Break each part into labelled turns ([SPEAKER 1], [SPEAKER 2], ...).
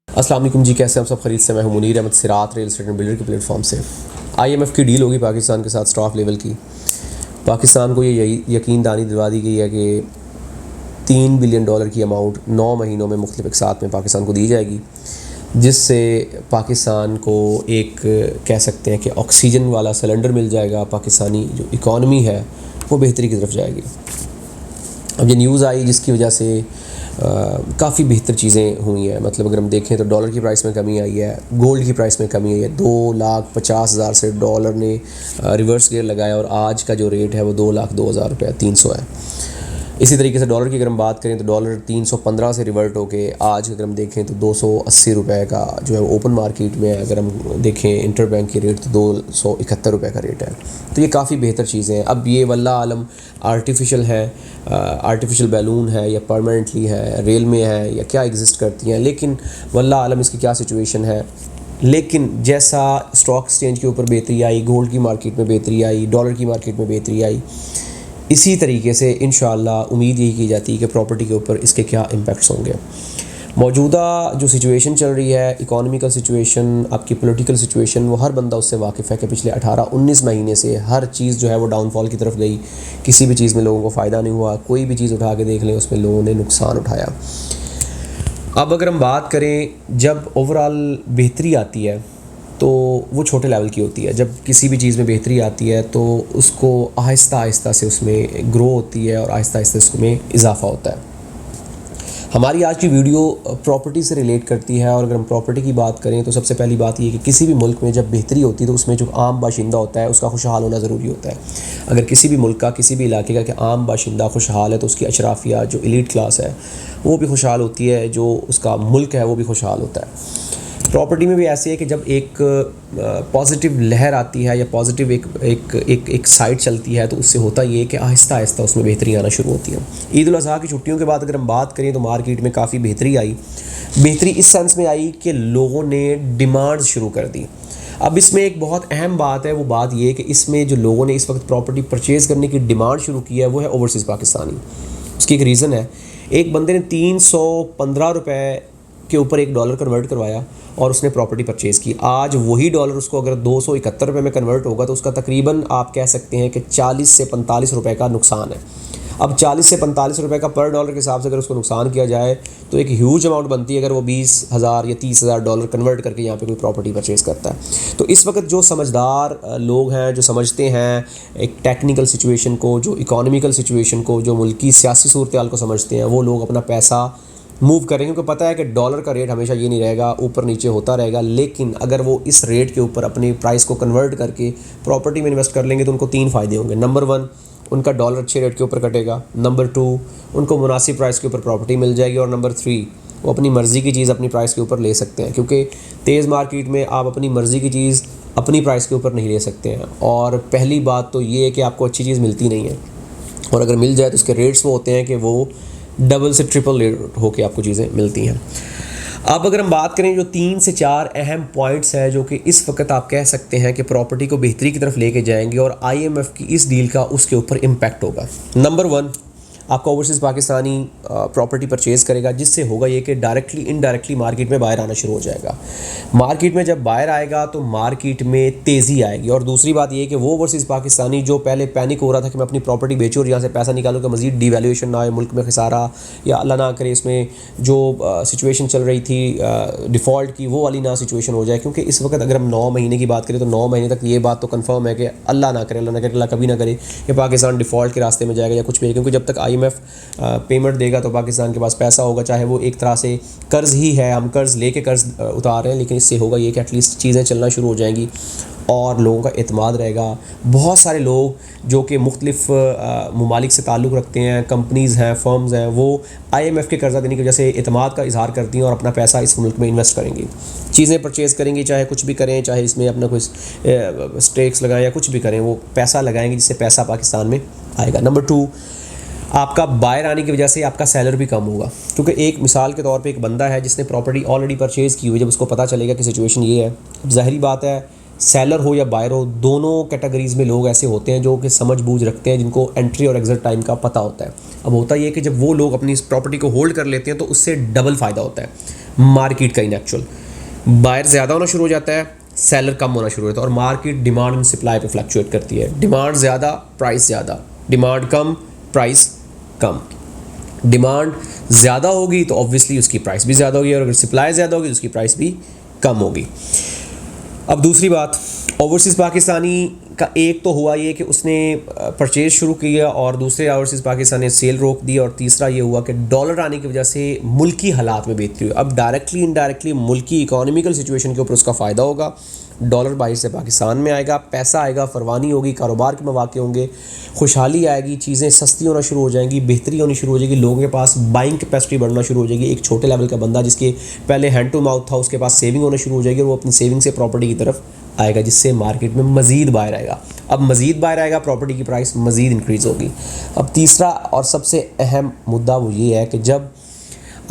[SPEAKER 1] अस्सलाम वालेकुम जी, कैसे आप सब खरीद से? मैं हूं मुनीर अहमद सिरात रियल एस्टेट एंड बिल्डर के प्लेटफॉर्म से। आईएमएफ की डील होगी पाकिस्तान के साथ स्टॉक लेवल की। पाकिस्तान को ये यकीन दहानी दिलवा दी गई है कि $3 बिलियन की अमाउंट 9 महीनों में मुख्तलिफ इक़सात में पाकिस्तान को दी जाएगी, जिससे पाकिस्तान को एक कह सकते हैं कि ऑक्सीजन वाला सिलेंडर मिल जाएगा। पाकिस्तानी जो इकॉनमी है वो बेहतरी की तरफ जाएगी। अब ये न्यूज़ आई जिसकी वजह से काफ़ी बेहतर चीज़ें हुई हैं। मतलब अगर हम देखें तो डॉलर की प्राइस में कमी आई है, गोल्ड की प्राइस में कमी आई है। 2,50,000 से डॉलर ने रिवर्स गियर लगाया और आज का जो रेट है वो 2,02,000 रुपये 300 है। इसी तरीके से डॉलर की अगर हम बात करें तो डॉलर 315 से रिवर्ट होके आज अगर हम देखें तो 280 रुपये का जो है ओपन मार्केट में है। अगर हम देखें इंटर बैंक की रेट तो 271 रुपये का रेट है। तो ये काफ़ी बेहतर चीज़ें हैं। अब ये वल्ला आलम आर्टिफिशियल है, आर्टिफिशियल बैलून है या परमानेंटली है, रेल में है या क्या एग्जिस्ट करती हैं, लेकिन वल्ला आलम इसकी क्या सिचुएशन है। लेकिन जैसा स्टॉक एक्सचेंज के ऊपर बेहतरी आई, गोल्ड की मार्केट में बेहतरी आई, डॉलर की मार्केट में बेहतरी आई, इसी तरीके से इंशाअल्लाह उम्मीद यही की जाती है कि प्रॉपर्टी के ऊपर इसके क्या इम्पैक्ट्स होंगे। मौजूदा जो सिचुएशन चल रही है, इकोनॉमिकल सिचुएशन, आपकी पॉलिटिकल सिचुएशन, वो हर बंदा उससे वाकिफ़ है कि पिछले 18-19 महीने से हर चीज़ जो है वो डाउनफॉल की तरफ गई। किसी भी चीज़ में लोगों को फ़ायदा नहीं हुआ। कोई भी चीज़ उठा के देख लें उसमें लोगों ने नुकसान उठाया। अब अगर हम बात करें, जब ओवरऑल बेहतरी आती है तो वो छोटे लेवल की होती है। जब किसी भी चीज़ में बेहतरी आती है तो उसको आहिस्ता आहिस्ता से उसमें ग्रो होती है और आहिस्ता आहिस्ता उसमें इजाफा होता है। हमारी आज की वीडियो प्रॉपर्टी से रिलेट करती है। और अगर हम प्रॉपर्टी की बात करें तो सबसे पहली बात ये कि किसी भी मुल्क में जब बेहतरी होती है तो उसमें जो आम बाशिंदा होता है उसका खुशहाल होना ज़रूरी होता है। अगर किसी भी मुल्क का, किसी भी इलाके का कि आम बाशिंदा खुशहाल है तो उसकी अशराफिया जो एलीट क्लास है वो भी खुशहाल होती है, जो उसका मुल्क है वो भी खुशहाल होता है। प्रॉपर्टी में भी ऐसे है कि जब एक पॉजिटिव लहर आती है या पॉजिटिव एक साइड चलती है तो उससे होता ये है कि आहिस्ता आहिस्ता उसमें बेहतरी आना शुरू होती है। ईद उल अज़हा की छुट्टियों के बाद अगर हम बात करें तो मार्केट में काफ़ी बेहतरी आई। बेहतरी इस सेंस में आई कि लोगों ने डिमांड्स शुरू कर दी। अब इसमें एक बहुत अहम बात है, वो बात ये है कि इसमें जो लोगों ने इस वक्त प्रॉपर्टी परचेज़ करने की डिमांड शुरू की है वो है ओवरसीज़ पाकिस्तानी। उसकी एक रीज़न है, एक बंदे ने 315 रुपये के ऊपर $1 कन्वर्ट करवाया और उसने प्रॉपर्टी परचेज़ की। आज वही डॉलर उसको अगर 271 रुपये में कन्वर्ट होगा तो उसका तकरीबन आप कह सकते हैं कि 40 से 45 रुपये का नुकसान है। अब 40 से 45 रुपये का पर डॉलर के हिसाब से अगर उसको नुकसान किया जाए तो एक ह्यूज अमाउंट बनती है अगर वो 20,000 या 30,000 डॉलर कन्वर्ट करके यहाँ पे कोई प्रॉपर्टी परचेज़ करता है। तो इस वक्त जो समझदार लोग हैं, जो समझते हैं एक टेक्निकल सिचुएशन को, जो इकोनॉमिकल सिचुएशन को, जो मुल्की सियासी सूरत हाल को समझते हैं, वो लोग अपना पैसा मूव करेंगे, क्योंकि पता है कि डॉलर का रेट हमेशा ये नहीं रहेगा, ऊपर नीचे होता रहेगा। लेकिन अगर वो इस रेट के ऊपर अपनी प्राइस को कन्वर्ट करके प्रॉपर्टी में इन्वेस्ट कर लेंगे तो उनको 3 फ़ायदे होंगे। नंबर 1, उनका डॉलर अच्छे रेट के ऊपर कटेगा। नंबर 2, उनको मुनासिब प्राइस के ऊपर प्रॉपर्टी मिल जाएगी। और नंबर 3, वो अपनी मर्ज़ी की चीज़ अपनी प्राइस के ऊपर ले सकते हैं, क्योंकि तेज़ मार्केट में आप अपनी मर्ज़ी की चीज़ अपनी प्राइस के ऊपर नहीं ले सकते हैं। और पहली बात तो ये है कि आपको अच्छी चीज़ मिलती नहीं है, और अगर मिल जाए तो उसके रेट्स वो होते हैं कि वो डबल से ट्रिपल रेट होके आपको चीज़ें मिलती हैं। अब अगर हम बात करें जो 3 से 4 अहम पॉइंट्स हैं जो कि इस वक्त आप कह सकते हैं कि प्रॉपर्टी को बेहतरी की तरफ लेके जाएंगे और आईएमएफ की इस डील का उसके ऊपर इम्पैक्ट होगा। नंबर 1, आपका ओवरसीज़ पाकिस्तानी प्रॉपर्टी परचेज़ करेगा, जिससे होगा ये कि डायरेक्टली इनडायरेक्टली मार्केट में बाहर आना शुरू हो जाएगा। मार्केट में जब बाहर आएगा तो मार्केट में तेज़ी आएगी। और दूसरी बात ये कि वो ओवरसीज़ पाकिस्तानी जो पहले पैनिक हो रहा था कि मैं अपनी प्रॉपर्टी बेचूँ और यहाँ से पैसा निकालूँ कि मज़ीद डिवैल्यूएशन ना आए, मुल्क में खसारा या अल्लाह ना करे इसमें जो सिचुएशन चल रही थी डिफ़ॉल्ट की, वो वाली ना सिचुएशन हो जाए। क्योंकि इस वक्त अगर हम 9 महीने की बात करें तो 9 महीने तक ये बात तो कन्फर्म है कि अल्लाह ना करे, अल्लाह कभी ना करे कि पाकिस्तान डिफ़ॉल्ट के रास्ते में जाएगा या कुछ भी। क्योंकि जब तक आईएमएफ पेमेंट देगा तो पाकिस्तान के पास पैसा होगा, चाहे वो एक तरह से कर्ज़ ही है, हम कर्ज़ लेके कर्ज़ उतार रहे हैं, लेकिन इससे होगा ये कि एटलीस्ट चीज़ें चलना शुरू हो जाएंगी और लोगों का एतमाद रहेगा। बहुत सारे लोग जो कि मुख्तलिफ ममालिक से ताल्लुक़ रखते हैं, कंपनीज़ हैं, फर्म्स हैं, वो आईएमएफ के कर्जा देने की वजह से एतमाद का इजहार करती हैं और अपना पैसा इस मुल्क में इन्वेस्ट करेंगी, चीज़ें परचेज़ करेंगी, चाहे कुछ भी करें, चाहे इसमें अपना कोई स्टेक्स लगाएं या कुछ भी करें, वो पैसा लगाएंगे जिससे पैसा पाकिस्तान में आएगा। नंबर 2, आपका बायर आने की वजह से आपका सेलर भी कम होगा। क्योंकि एक मिसाल के तौर पे एक बंदा है जिसने प्रॉपर्टी ऑलरेडी परचेज़ की हुई, जब उसको पता चलेगा कि सिचुएशन ये है, ज़ाहिरी बात है सेलर हो या बायर हो, दोनों कैटेगरीज़ में लोग ऐसे होते हैं जो कि समझ बूझ रखते हैं, जिनको एंट्री और एग्जिट टाइम का पता होता है। अब होता ये है कि जब वो लोग अपनी इस प्रॉपर्टी को होल्ड कर लेते हैं तो उससे डबल फ़ायदा होता है मार्केट का। इन एक्चुअल बायर ज़्यादा होना शुरू हो जाता है, सेलर कम होना शुरू होता है, और मार्केट डिमांड एंड सप्लाई पे फ्लक्चुएट करती है। डिमांड ज़्यादा, प्राइस ज़्यादा, डिमांड कम, प्राइस कम। डिमांड ज़्यादा होगी तो ऑब्वियसली उसकी प्राइस भी ज़्यादा होगी, और अगर सप्लाई ज़्यादा होगी तो उसकी प्राइस भी कम होगी। अब दूसरी बात, ओवरसीज़ पाकिस्तानी का एक तो हुआ ये कि उसने परचेज़ शुरू किया, और दूसरे ओवरसीज़ पाकिस्तान ने सेल रोक दी, और तीसरा ये हुआ कि डॉलर आने की वजह से मुल्की हालात में बेहतरी हुई। अब डायरेक्टली इनडायरेक्टली मुल्की इकोनॉमिकल सिचुएशन के ऊपर उसका फ़ायदा होगा। डॉलर बाहर से पाकिस्तान में आएगा, पैसा आएगा, फरवानी होगी, कारोबार के मौके होंगे, खुशहाली आएगी, चीज़ें सस्ती होना शुरू हो जाएंगी, बेहतरी होनी शुरू हो जाएगी, लोगों के पास बाइंग कैपेसिटी बढ़ना शुरू हो जाएगी। एक छोटे लेवल का बंदा जिसके पहले हैंड टू माउथ था, उसके पास सेविंग होना शुरू हो जाएगी, और वो अपनी सेविंग से प्रॉपर्टी की तरफ आएगा, जिससे मार्केट में मज़ीद बाहर आएगा। अब मज़ीद बाहर आएगा, प्रॉपर्टी की प्राइस मज़ीद इंक्रीज़ होगी। अब तीसरा और सबसे अहम मुद्दा वो ये है कि जब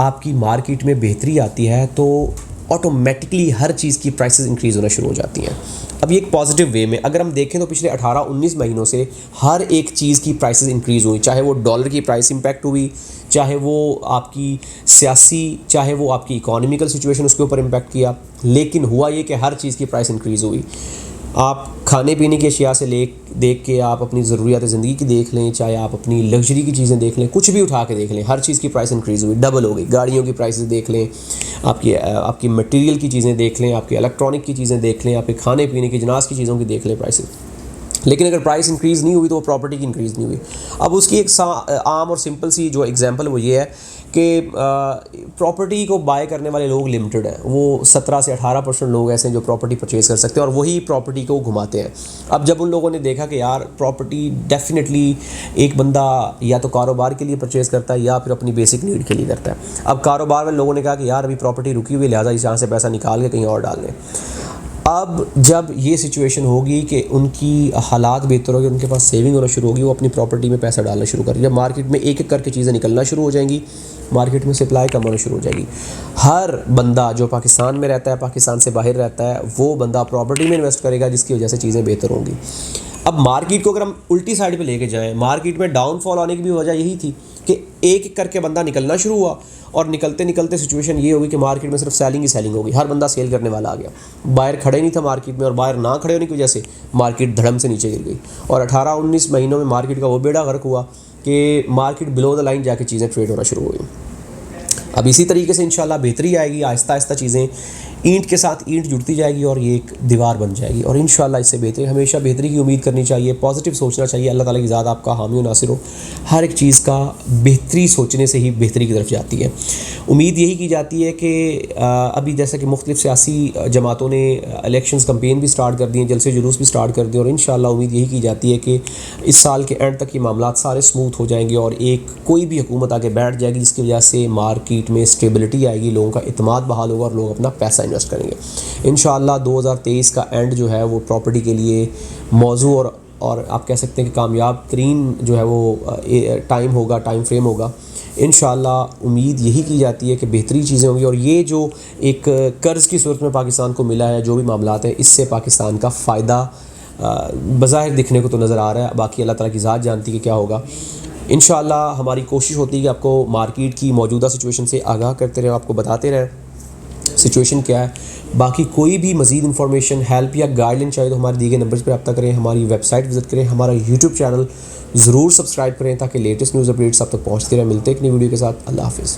[SPEAKER 1] आपकी मार्केट में बेहतरी आती है तो ऑटोमेटिकली हर चीज़ की प्राइसेस इंक्रीज़ होना शुरू हो जाती हैं। अब ये एक पॉजिटिव वे में अगर हम देखें तो पिछले 18-19 महीनों से हर एक चीज़ की प्राइसेस इंक्रीज़ हुई, चाहे वो डॉलर की प्राइस इम्पैक्ट हुई, चाहे वो आपकी सियासी, चाहे वो आपकी इकोनॉमिकल सिचुएशन उसके ऊपर इम्पैक्ट किया, लेकिन हुआ ये कि हर चीज़ की प्राइस इंक्रीज़ हुई। आप खाने पीने की अशिया से देख के आप अपनी ज़रूरियात ज़िंदगी की देख लें, चाहे आप अपनी लग्जरी की चीज़ें देख लें, कुछ भी उठा के देख लें, हर चीज़ की प्राइस इंक्रीज़ हुई, डबल हो गई। गाड़ियों की प्राइसेस देख लें, आपकी मटेरियल की चीज़ें देख लें, आपकी इलेक्ट्रॉनिक की चीज़ें देख लें, आपके खाने पीने की जनास की चीज़ों की देख लें प्राइसेस। लेकिन अगर प्राइस इंक्रीज़ नहीं हुई तो वो प्रॉपर्टी की इंक्रीज़ नहीं हुई। अब उसकी एक आम और सिंपल सी जो एग्जांपल वो ये है कि प्रॉपर्टी को बाय करने वाले लोग लिमिटेड हैं। वो 17 से 18% लोग ऐसे हैं जो प्रॉपर्टी परचेज़ कर सकते हैं, और वही प्रॉपर्टी को घुमाते हैं। अब जब उन लोगों ने देखा कि यार प्रॉपर्टी डेफिनेटली एक बंदा या तो कारोबार के लिए परचेज़ करता है या फिर अपनी बेसिक नीड के लिए करता है। अब कारोबार वाले लोगों ने कहा कि यार अभी प्रॉपर्टी रुकी हुई, लिहाजा इस यहाँ से पैसा निकाल के कहीं और डाल लें। अब जब ये सिचुएशन होगी कि उनकी हालात बेहतर होगी, उनके पास सेविंग होना शुरू होगी, वो अपनी प्रॉपर्टी में पैसा डालना शुरू करेंगे। जब मार्केट में एक एक करके चीज़ें निकलना शुरू हो जाएंगी, मार्केट में सप्लाई कम होना शुरू हो जाएगी। हर बंदा जो पाकिस्तान में रहता है, पाकिस्तान से बाहर रहता है, वो बंदा प्रॉपर्टी में इन्वेस्ट करेगा, जिसकी वजह से चीज़ें बेहतर होंगी। अब मार्केट को अगर हम उल्टी साइड पे लेके जाएं, मार्केट में डाउनफॉल आने की भी वजह यही थी कि एक एक करके बंदा निकलना शुरू हुआ, और निकलते निकलते सिचुएशन ये होगी कि मार्केट में सिर्फ सेलिंग ही सेलिंग होगी, हर बंदा सेल करने वाला आ गया। बायर खड़े नहीं था मार्केट में, और बायर ना खड़े होने की वजह से मार्केट धड़म से नीचे गिर गई, और 18-19 महीनों में मार्केट का वो बेड़ा गर्क हुआ कि मार्केट बिलो द लाइन जाके चीज़ें ट्रेड होना शुरू हो गई। अब इसी तरीके से इंशाल्लाह बेहतरी आएगी, आहिस्ता आहिस्ता चीज़ें ईंट के साथ ईंट जुड़ती जाएगी और ये एक दीवार बन जाएगी, और इंशाल्लाह इससे बेहतरी, हमेशा बेहतरी की उम्मीद करनी चाहिए, पॉजिटिव सोचना चाहिए। अल्लाह ताला की ज़ात आपका हामी व नासिर हो। हर एक चीज़ का बेहतरी सोचने से ही बेहतरी की तरफ जाती है। उम्मीद यही की जाती है कि अभी जैसा कि मुख्तलिफ़ सियासी जमातों ने इलेक्शंस कैंपेन भी स्टार्ट कर दिए, जलसे जुलूस भी स्टार्ट कर दिए, और इंशाल्लाह उम्मीद यही की जाती है कि इस साल के एंड तक ये मामला सारे स्मूथ हो जाएंगे, और एक कोई भी हुकूमत आके बैठ जाएगी जिसकी वजह से मार्केट में स्टेबिलिटी आएगी, लोगों का इत्मीनान बहाल होगा, और लोग अपना पैसा इन्वेस्ट करेंगे। इंशाअल्लाह 2023 का एंड जो है वो प्रॉपर्टी के लिए मौजू और आप कह सकते हैं कि कामयाब तरीन जो है वो टाइम होगा, टाइम फ्रेम होगा। इंशाअल्लाह उम्मीद यही की जाती है कि बेहतरी चीज़ें होंगी, और ये जो एक कर्ज़ की सूरत में पाकिस्तान को मिला है, जो भी मामलात हैं, इससे पाकिस्तान का फ़ायदा बज़ाहिर दिखने को तो नज़र आ रहा है। बाकी अल्लाह ताला की ज़ात जानती है कि क्या होगा। इंशाअल्लाह हमारी कोशिश होती है कि आपको मार्केट की मौजूदा सिचुएशन से आगाह करते रहें, आपको बताते रहें सिचुएशन क्या है। बाकी कोई भी मज़ीद इंफॉर्मेशन, हेल्प या गाइडलाइन चाहिए तो हमारे दिए गए नंबर्स पर रब्ता करें, हमारी वेबसाइट विज़िट करें, हमारा यूट्यूब चैनल ज़रूर सब्सक्राइब करें ताकि लेटेस्ट न्यूज़ अपडेट्स आप तक पहुँचते रहें। मिलते हैं एक नई वीडियो के साथ। अल्लाह हाफ़िज़।